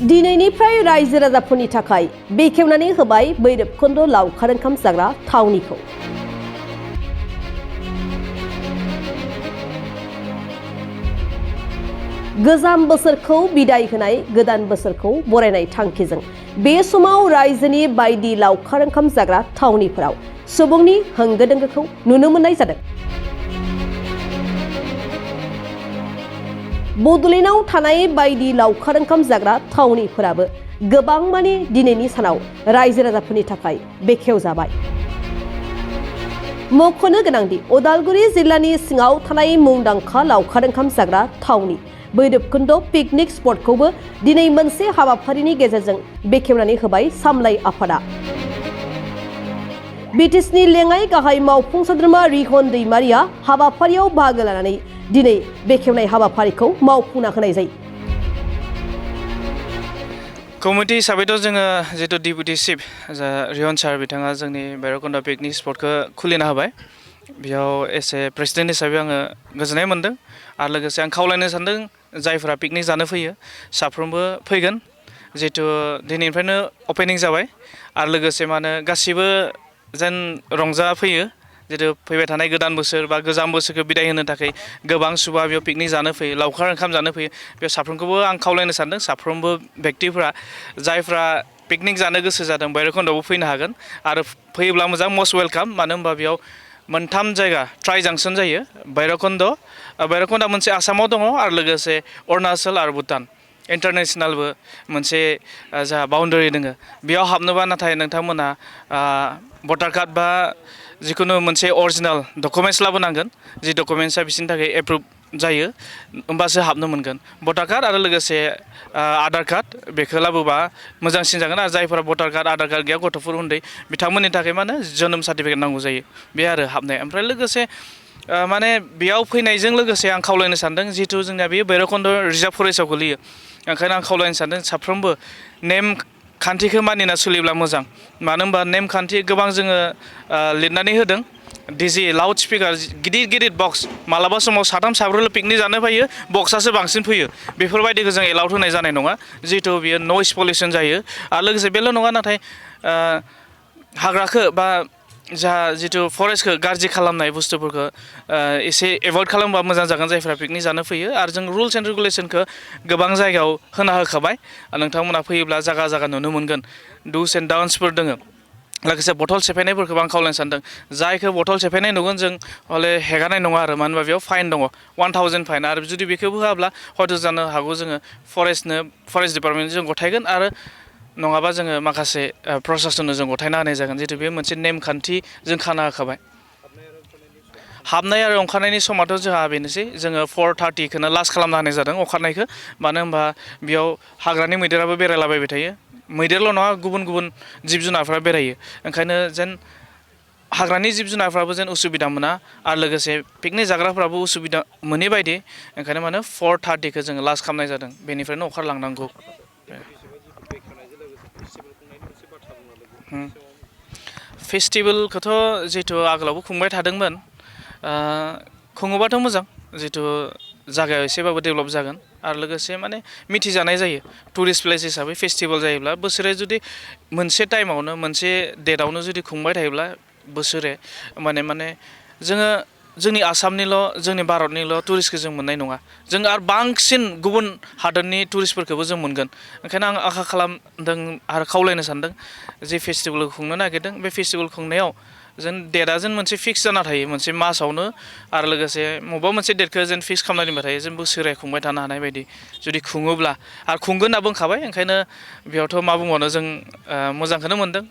दिनैनिफ्राय रायजो राजाफोरनि थाखाय बेखेवनानै होबाय भैरबकुन्द लावखार ओंखाम जाग्रा थावनिखौ। गोजाम बोसोरखौ बिदाय होनाय गोदान बोसोरखौ बरायनाय थांखिजों बे समाव रायजोनि बायदि लावखार ओंखाम जाग्रा थावनिफोराव सुबुंनि होंगो दोंगोखौ नुनो मोननाय जादों। बड'लेण्डआव थानाय बायदि लावखार ओंखाम जाग्रा थावनिफोराबो गोबां मानि दिनैनि सानाव रायजो राजाफोरनि थाखाय बेखेवजाबाय। मख'नो गोनांदि उदालगुरि जिल्लानि सिङाव थानाय मुंदांखा लावखार ओंखाम जाग्रा थावनि भैरबकुन्द पिकनिक स्पटखौबो दिनै मोनसे हाबाफारिनि गेजेरजों बेखेवनानै होबाय सामलाय आफादा। बिटिसिनि लेङाइ गाहाय मावफुं सोद्रोमा रिहन दैमारिया हाबाफारियाव बाहागो लानानै दिनै बेखेवनाय हाबाफारिखौ मावफुंना होनाय जायो। कमिटि हिसाबैथ' जोङो जितु डिपुटि चिफ रिहन सार बिथाङा जोंनि भैरबकुन्द पिकनिक स्पटखौ खुलिना होबाय। बेयाव एसे प्रेसिडेन्ट हिसाबै आङो गोजोननाय मोन्दों आरो लोगोसे आं खावलायनो सानदों जायफोरा पिकनिक जानो फैयो साफ्रोमबो फैगोन। जितु दिनैनिफ्रायनो अपेनिं जाबाय आरो लोगोसे माने गासिबो जेन रंजा फैयो। जितु फैबाय थानाय गोदान बोसोर बा गोजाम बोसोरखौ बिदाय होनो थाखाय गोबां सुबुङा बेयाव पिकनिक जानो फैयो, लावखार ओंखाम जानो फैयो। बेयाव साफ्रोमखौबो आं खावलायनो सानदों साफ्रोमबो व्यक्तिफ्रा जायफ्रा पिकनिक जानो गोसो जादों भैरबकुन्दआवबो फैनो हागोन आरो फैयोब्ला मोजां मस्ट वेलकाम। मानो होनबा बेयाव मोनथाम जायगा ट्राइ जांसन जायो। भैरबकुन्दआ मोनसे आसामाव दङ आरो लोगोसे अरुणाचल आरो भुटान इन्टारनेसनेलबो मोनसे जा बाउन्डारि दङ। बेयाव हाबनोबा नाथाय नोंथांमोना भटार कार्ड बा जिखुनु मोनसे अरिजिनेल डकुमेन्टस लाबोनांगोन। जि डकुमेन्टसा बिसोरनि थाखाय एप्रुभ जायो होमबासो हाबनो मोनगोन। भटार कार्ड आरो लोगोसे आधार कार्ड बेखौ लाबोबा मोजांसिन जागोन। आरो जायफोरा भटार कार्ड आधार कार्ड गैया गथ'फोर उन्दै बिथांमोननि थाखाय मा होनो जोनोम सार्टिफिकेट नांगौ जायो। बे आरो हाबनाय। ओमफ्राय लोगोसे माने बेयाव फैनायजों लोगोसे आं खावलायनो सानदों जिहेतु जोंनिया बेयो भैरबकुन्द रिजार्भ फरेस्टआव गोलैयो। ओंखायनो आं खावलायनो सानदों साफ्रोमबो नेम खान्थिखौ मानिना सोलिब्ला मोजां। मानो होनबा नेमखान्थि गोबां जोङो लिरनानै होदों। डिजे लाउड स्पिकार गिदिर गिदिर बक्स मालाबा समाव साथाम साब्रैल' पिकनिक जानो फैयो, बक्सआसो बांसिन फैयो। बेफोरबायदिखौ जों एलाउड होनाय जानाय नङा। जिहेतु बेयो नइस पलिउसन जायो आरो लोगोसे बेल' नङा नाथाय हाग्राखौ बा जितु फरेस्टखौ गाज्रि खालामनाय बुस्थुफोरखौ एसे एभयड खालामबा मोजां जागोन जायफ्रा पिकनिक जानो फैयो। आरो जों रुल्स एन्ड रेगुलेसनखौ गोबां जायगायाव होना होखाबाय। नोंथांमोना फैयोब्ला जायगा जायगा नुनो मोनगोन दुस एन्ड डाउन्सफोर दङ। लोगोसे बथल सेफायनायफोरखौबो आं खावलायनो सानदों जायखौ बथल सेफायनाय नुगोन जों हले हेगारनाय नङा आरो। मानो होनबा बेयाव फाइन दङ 1000 फाइन। आरो जुदि बेखौबो होआब्ला हयथ' जानो हागौ जोङो फरेस्ट डिपार्टमेन्टनो जों गथायगोन आरो नङाबा जोङो माखासे प्रसासननो जों गथायना होनाय जागोन। जिहेतु बे मोनसे नेमखान्थि जों खाना होखाबाय। हाबनाय आरो ओंखारनायनि समाथ' जोंहा बेनोसै जोङो 4:30खौनो लास्ट खालामना होनाय जादों ओंखारनायखौ। मानो होनबा बेयाव हाग्रानि मैदेराबो बेरायलाबायबाय थायो। मैदेरल' नङा गुबुन गुबुन जिब जुनारफ्रा बेरायो। ओंखायनो जेन हाग्रानि जिब जुनारफ्राबो जेन उसुबिदा मोना आरो लोगोसे पिकनिक जाग्राफ्राबो उसुबिदा मोनै बायदि ओंखायनो माने 4:30खौ जोङो लास्ट खालामनाय जादों। बेनिफ्रायनो ओंखारलांनांगौ। फेस्टिभेलखौथ' जिहेतु आगोलावबो खुंबाय थादोंमोन। खुङोबाथ' मोजां जिहेतु जायगायाव एसेबाबो डेभेलप जागोन आरो लोगोसे माने मिथिजानाय जायो। टुरिस्ट प्लेस हिसाबै फेस्टिभेल जायोब्ला बोसोरे जुदि मोनसे टाइमावनो मोनसे डेटआवनो जुदि खुंबाय थायोब्ला बोसोरे माने जोङो जोंनि आसामनिल' जोंनि भारतनिल' टुरिस्टखौ जों मोननाय नङा। जों आरो बांसिन गुबुन हादोरनि टुरिस्टफोरखौबो जों मोनगोन। ओंखायनो आं आसा खालामदों आरो खावलायनो सानदों जे फेस्टिभेलखौ खुंनो नागिरदों बे फेस्टिभेल खुंनायाव जेन डेटआ जेन मोनसे फिक्स जाना थायो मोनसे मासावनो आरो लोगोसे बबेबा मोनसे डेटखौ जेन फिक्स खालामना दोनबाय थायो जेन बोसोरे खुंबाय थानो हानाय बायदि जुदि खुङोब्ला आरो खुंगोन होनना बुंखाबाय। ओंखायनो बेयावथ' मा बुंबावनो जों मोजांखौनो मोनदों।